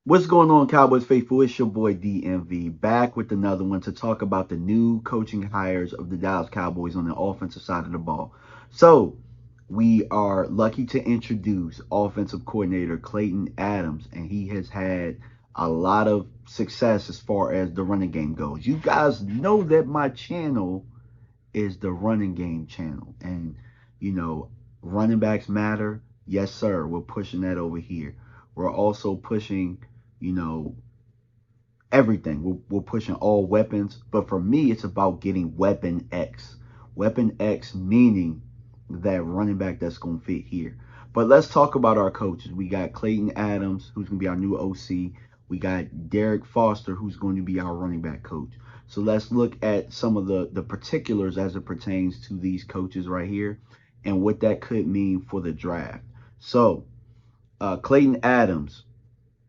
What's going on, Cowboys faithful? It's your boy DMV back with another one to talk about the new coaching hires of the Dallas Cowboys on the offensive side of the ball. So, we are lucky to introduce offensive coordinator Clayton Adams, and he has had a lot of success as far as the running game goes. You guys know that my channel is the running game channel, and you know, running backs matter. Yes, sir. We're pushing that over here. We're also pushing, you know, everything. We're pushing all weapons, but for me, it's about getting weapon X. Weapon X meaning that running back that's going to fit here. But let's talk about our coaches. We got Clayton Adams, who's going to be our new OC. We got Derek Foster, who's going to be our running back coach. So let's look at some of the particulars as it pertains to these coaches right here and what that could mean for the draft. So, Clayton Adams,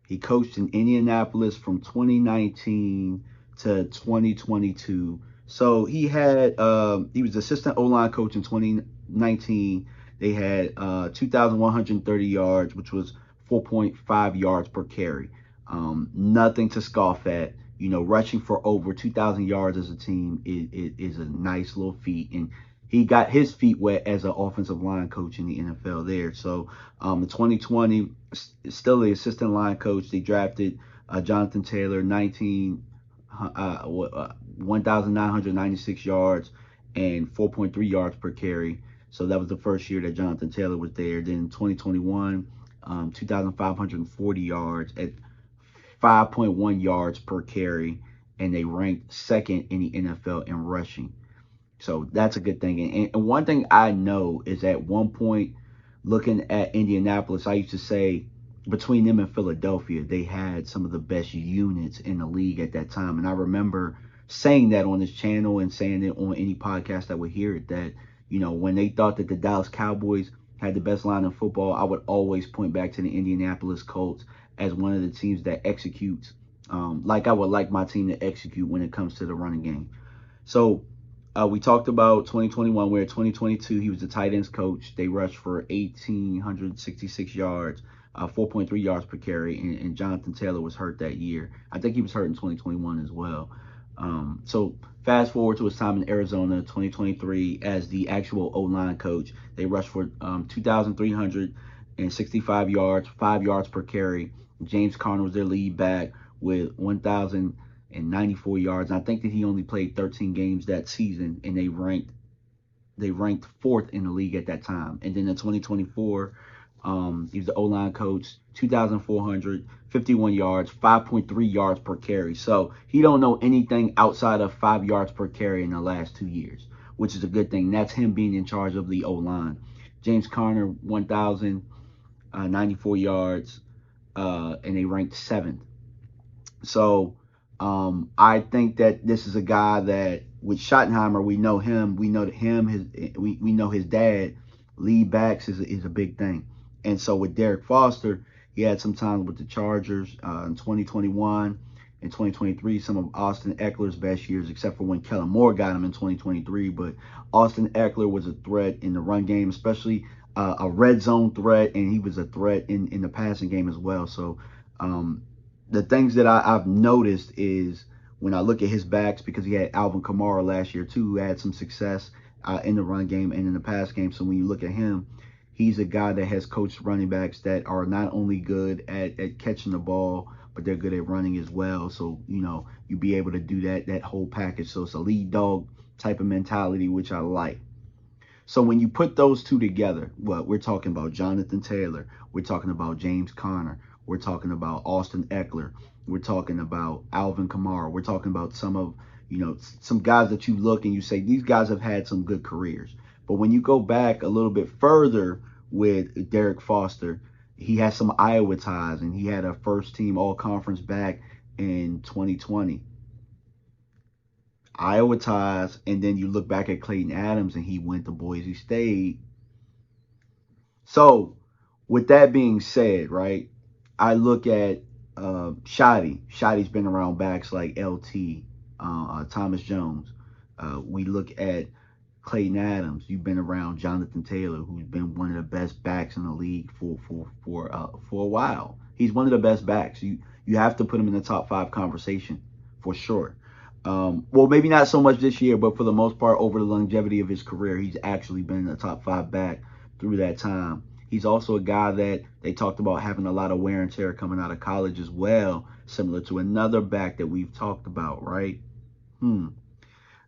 he coached in Indianapolis from 2019 to 2022. So he was assistant O-line coach in 2019. They had 2,130 yards, which was 4.5 yards per carry. Nothing to scoff at. You know, rushing for over 2,000 yards as a team is a nice little feat. And he got his feet wet as an offensive line coach in the NFL there. So in 2020, still the assistant line coach. They drafted Jonathan Taylor, 1,996 yards and 4.3 yards per carry. So that was the first year that Jonathan Taylor was there. Then 2021, 2,540 yards at 5.1 yards per carry, and they ranked second in the NFL in rushing. So that's a good thing. And one thing I know is at one point, looking at Indianapolis, I used to say between them and Philadelphia, they had some of the best units in the league at that time. And I remember saying that on this channel and saying it on any podcast that would hear it, that, you know, when they thought that the Dallas Cowboys had the best line in football, I would always point back to the Indianapolis Colts as one of the teams that executes like I would like my team to execute when it comes to the running game. So we talked about 2021, where 2022 he was the tight ends coach. They rushed for 1,866 yards, 4.3 yards per carry, and Jonathan Taylor was hurt that year. I think he was hurt in 2021 as well. So fast forward to his time in Arizona, 2023, as the actual O-line coach. They rushed for 2,365 yards, 5 yards per carry. James Conner was their lead back with 1,094 yards. And I think that he only played 13 games that season, and they ranked fourth in the league at that time. And then in 2024, he was the O-line coach, 2,451 yards, 5.3 yards per carry. So he don't know anything outside of 5 yards per carry in the last 2 years, which is a good thing. That's him being in charge of the O-line. James Conner, 1,094 yards, and they ranked seventh. So I think that this is a guy that with Schottenheimer, we know him. We know that him, we know his dad. Lead backs is a big thing. And so with Derek Foster, he had some time with the Chargers in 2021 and 2023. Some of Austin Eckler's best years, except for when Kellen Moore got him in 2023. But Austin Eckler was a threat in the run game, especially a red zone threat, and he was a threat in the passing game as well. So the things that I've noticed is when I look at his backs, because he had Alvin Kamara last year too, who had some success in the run game and in the pass game. So when you look at him, he's a guy that has coached running backs that are not only good at catching the ball, but they're good at running as well. So, you know, you be able to do that whole package. So it's a lead dog type of mentality, which I like. So when you put those two together, what we're talking about Jonathan Taylor, we're talking about James Conner, we're talking about Austin Eckler, we're talking about Alvin Kamara, we're talking about some of, you know, some guys that you look and you say these guys have had some good careers. But when you go back a little bit further with Derek Foster, he has some Iowa ties, and he had a first team all conference back in 2020. Iowa ties, and then you look back at Clayton Adams, and he went to Boise State. So, with that being said, right, I look at Shotty. Shotty's been around backs like LT, Thomas Jones. We look at Clayton Adams. You've been around Jonathan Taylor, who's been one of the best backs in the league for a while. He's one of the best backs. You have to put him in the top 5 conversation for sure. Well, maybe not so much this year, but for the most part, over the longevity of his career, he's actually been a top 5 back through that time. He's also a guy that they talked about having a lot of wear and tear coming out of college as well, similar to another back that we've talked about, right? And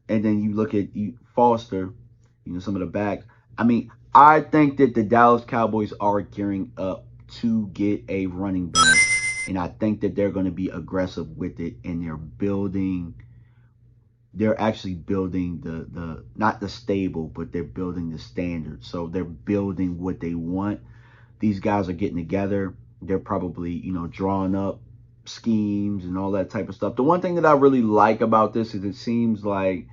then you look at Foster, some of the backs. I mean, I think that the Dallas Cowboys are gearing up to get a running back, and I think that they're going to be aggressive with it, and they're actually building the not the stable, but they're building the standard. So they're building what they want. These guys are getting together. They're probably, drawing up schemes and all that type of stuff. The one thing that I really like about this is it seems like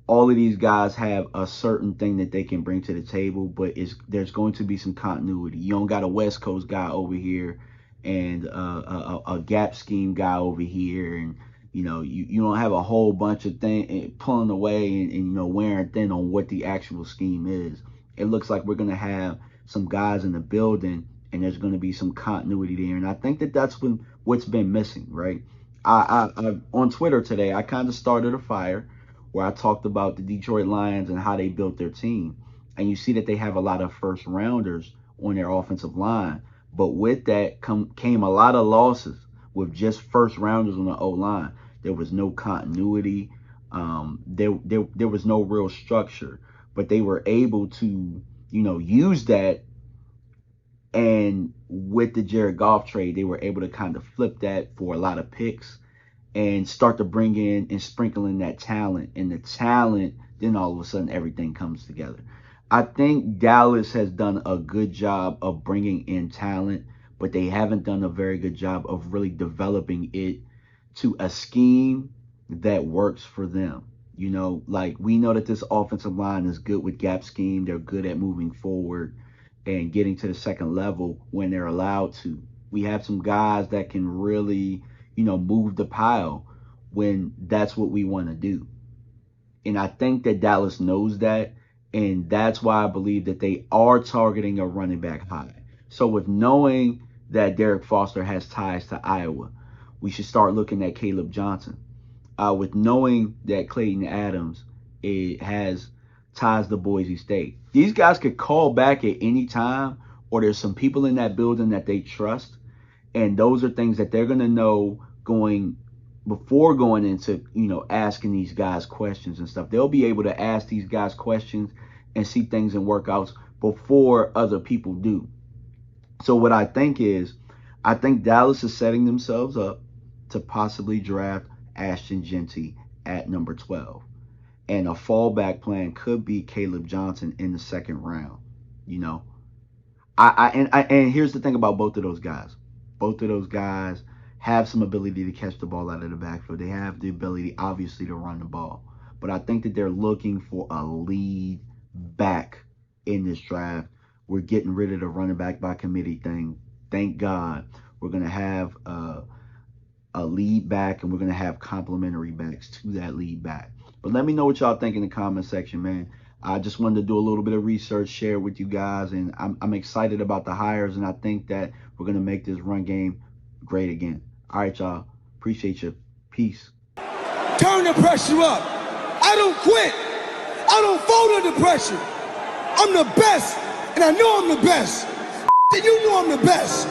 all of these guys have a certain thing that they can bring to the table, but there's going to be some continuity. You don't got a West Coast guy over here and a gap scheme guy over here, and you don't have a whole bunch of things pulling away and wearing thin on what the actual scheme is. It looks like we're going to have some guys in the building, and there's going to be some continuity there, and I think that that's what's been missing, right? I on Twitter today, I kind of started a fire where I talked about the Detroit Lions and how they built their team. And you see that they have a lot of first rounders on their offensive line. But with that came a lot of losses with just first rounders on the O line. There was no continuity. There was no real structure. But they were able to, use that. And with the Jared Goff trade, they were able to kind of flip that for a lot of picks and start to bring in and sprinkle in that talent. And the talent, then all of a sudden everything comes together. I think Dallas has done a good job of bringing in talent, but they haven't done a very good job of really developing it to a scheme that works for them. Like we know that this offensive line is good with gap scheme. They're good at moving forward and getting to the second level when they're allowed to. We have some guys that can really move the pile when that's what we want to do. And I think that Dallas knows that. And that's why I believe that they are targeting a running back high. So with knowing that Derek Foster has ties to Iowa, we should start looking at Caleb Johnson. With knowing that Clayton Adams has ties to Boise State. These guys could call back at any time, or there's some people in that building that they trust. And those are things that they're going to know before going into, asking these guys questions and stuff. They'll be able to ask these guys questions and see things in workouts before other people do. So what I think Dallas is setting themselves up to possibly draft Ashton Jeanty at number 12. And a fallback plan could be Caleb Johnson in the second round. And here's the thing about both of those guys. Both of those guys have some ability to catch the ball out of the backfield. They have the ability, obviously, to run the ball. But I think that they're looking for a lead back in this draft. We're getting rid of the running back by committee thing. Thank God. We're going to have a lead back, and we're going to have complementary backs to that lead back. But let me know what y'all think in the comment section, man. I just wanted to do a little bit of research, share with you guys, and I'm excited about the hires, and I think that we're going to make this run game great again. All right, y'all. Appreciate you. Peace. Turn the pressure up. I don't quit. I don't fold under pressure. I'm the best, and I know I'm the best. And you know I'm the best.